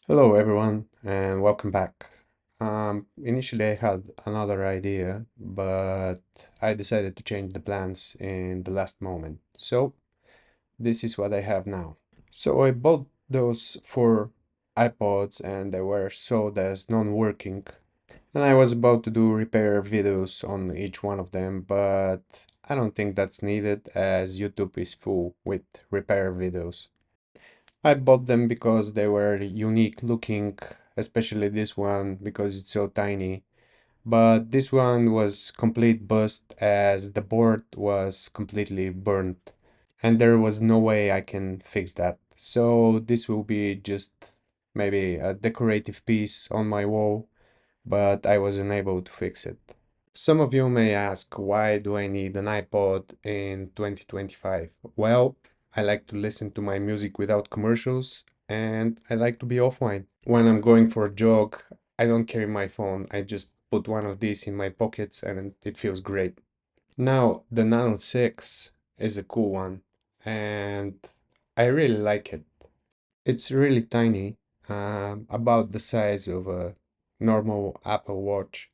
Hello, everyone, and welcome back. Initially, I had another idea, but I decided to change the plans in the last moment. So, this is what I have now. So, I bought those four iPods, and they were sold as non-working. And I was about to do repair videos on each one of them, but I don't think that's needed as YouTube is full with repair videos. I bought them because they were unique looking, especially this one because it's so tiny. But this one was complete bust as the board was completely burnt and there was no way I can fix that. So this will be just maybe a decorative piece on my wall, but I wasn't able to fix it. Some of you may ask, why do I need an iPod in 2025? Well, I like to listen to my music without commercials and I like to be offline. When I'm going for a jog, I don't carry my phone. I just put one of these in my pockets and it feels great. Now, the Nano 6 is a cool one and I really like it. It's really tiny, about the size of a normal Apple Watch.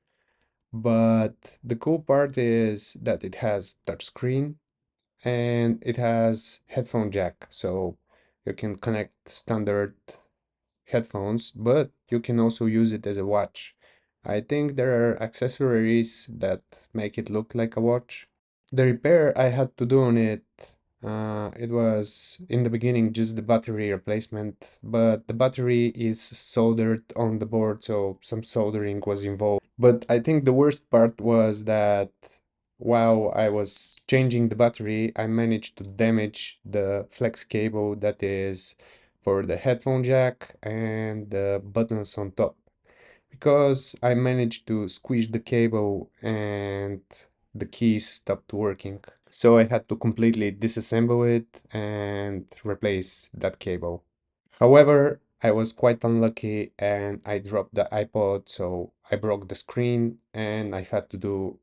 But the cool part is that it has touchscreen and it has headphone jack, so you can connect standard headphones, but you can also use it as a watch. I think there are accessories that make it look like a watch. The repair I had to do on it was in the beginning just the battery replacement, but the battery is soldered on the board, so some soldering was involved. But I think the worst part was that while I was changing the battery, I managed to damage the flex cable that is for the headphone jack and the buttons on top because I managed to squish the cable and the keys stopped working. So I had to completely disassemble it and replace that cable. However, I was quite unlucky and I dropped the iPod, so I broke the screen and I had to do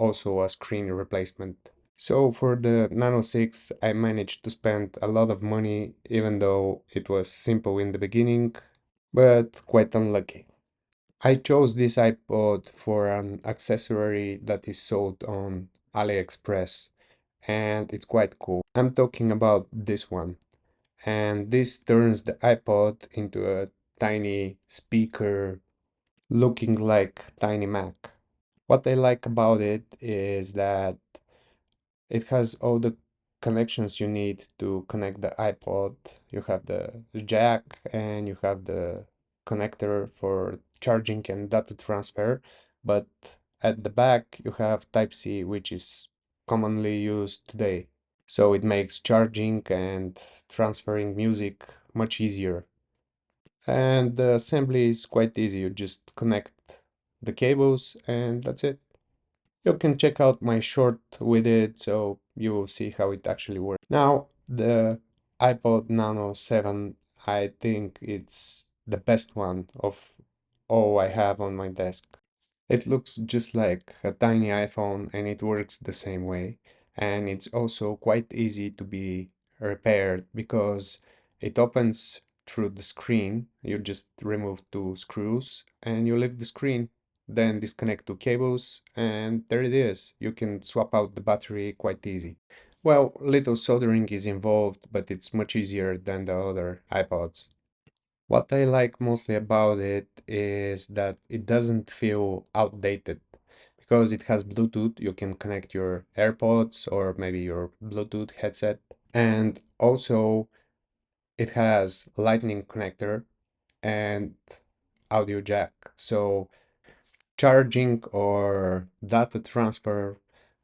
also a screen replacement. So for the Nano 6, I managed to spend a lot of money, even though it was simple in the beginning, but quite unlucky. I chose this iPod for an accessory that is sold on AliExpress, and it's quite cool. I'm talking about this one, and this turns the iPod into a tiny speaker looking like Tiny Mac. What I like about it is that it has all the connections you need to connect the iPod. You have the jack and you have the connector for charging and data transfer, but at the back you have Type-C, which is commonly used today. So it makes charging and transferring music much easier. And the assembly is quite easy. You just connect the cables and that's it. You can check out my short with it so you will see how it actually works. Now, the iPod Nano 7, I think it's the best one of all I have on my desk. It looks just like a tiny iPhone and it works the same way. And it's also quite easy to be repaired because it opens through the screen. You just remove two screws and you lift the screen, then disconnect two cables, and there it is. You can swap out the battery quite easy. Well, little soldering is involved, but it's much easier than the other iPods. What I like mostly about it is that it doesn't feel outdated because it has Bluetooth. You can connect your AirPods or maybe your Bluetooth headset. And also it has Lightning connector and audio jack. So charging or data transfer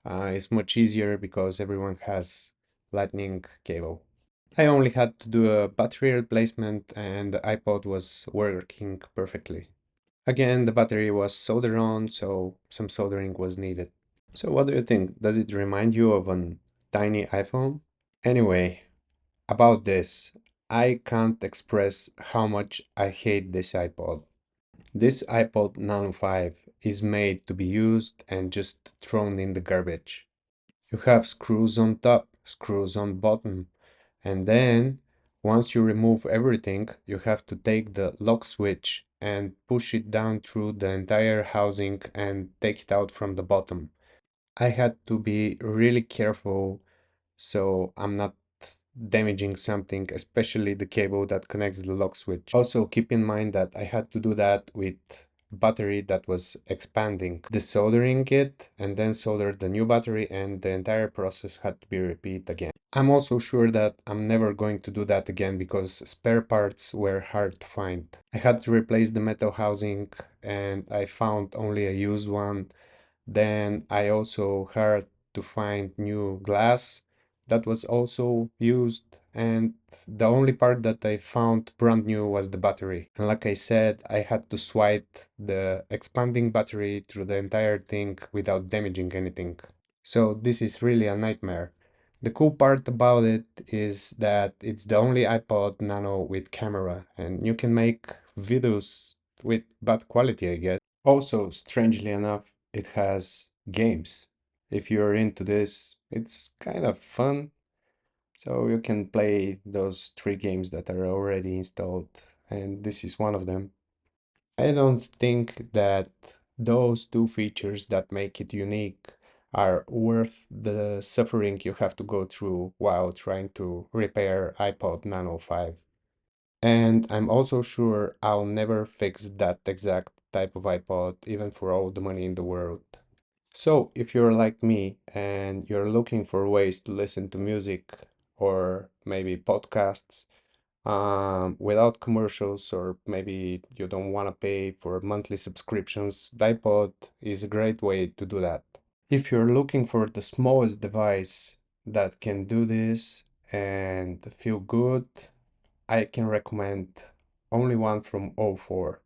is much easier because everyone has Lightning cable. I only had to do a battery replacement and the iPod was working perfectly. Again, the battery was soldered on, so some soldering was needed. So what do you think? Does it remind you of an tiny iPhone? Anyway, about this, I can't express how much I hate this iPod. This iPod Nano 5 is made to be used and just thrown in the garbage. You have screws on top, screws on bottom, and then Once you remove everything, you have to take the lock switch and push it down through the entire housing and take it out from the bottom. I had to be really careful so I'm not damaging something, especially the cable that connects the lock switch. Also, keep in mind that I had to do that with battery that was expanding. Desoldering it and then solder the new battery, and the entire process had to be repeated again. I'm also sure that I'm never going to do that again because spare parts were hard to find. I had to replace the metal housing and I found only a used one. Then I also had to find new glass that was also used, and the only part that I found brand new was the battery. And like I said, I had to swipe the expanding battery through the entire thing without damaging anything. So this is really a nightmare. The cool part about it is that it's the only iPod Nano with camera, and you can make videos with bad quality, I guess. Also, strangely enough, it has games. If you're into this, it's kind of fun. So you can play those three games that are already installed, and this is one of them. I don't think that those two features that make it unique are worth the suffering you have to go through while trying to repair iPod Nano 5. And I'm also sure I'll never fix that exact type of iPod, even for all the money in the world. So, if you're like me and you're looking for ways to listen to music or maybe podcasts without commercials, or maybe you don't want to pay for monthly subscriptions, iPod is a great way to do that. If you're looking for the smallest device that can do this and feel good, I can recommend only one from oh 04.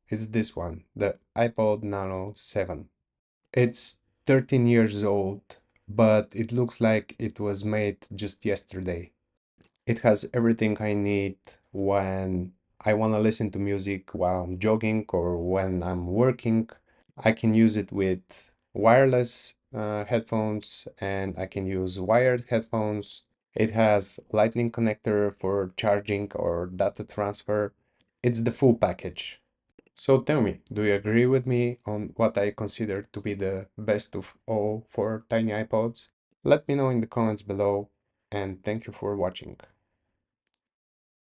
It's this one, the iPod Nano 7. It's 13 years old, but it looks like it was made just yesterday. It has everything I need when I want to listen to music while I'm jogging or when I'm working. I can use it with wireless headphones and I can use wired headphones. It has lightning connector for charging or data transfer. It's the full package. So tell me, do you agree with me on what I consider to be the best of all for tiny iPods? Let me know in the comments below, and thank you for watching.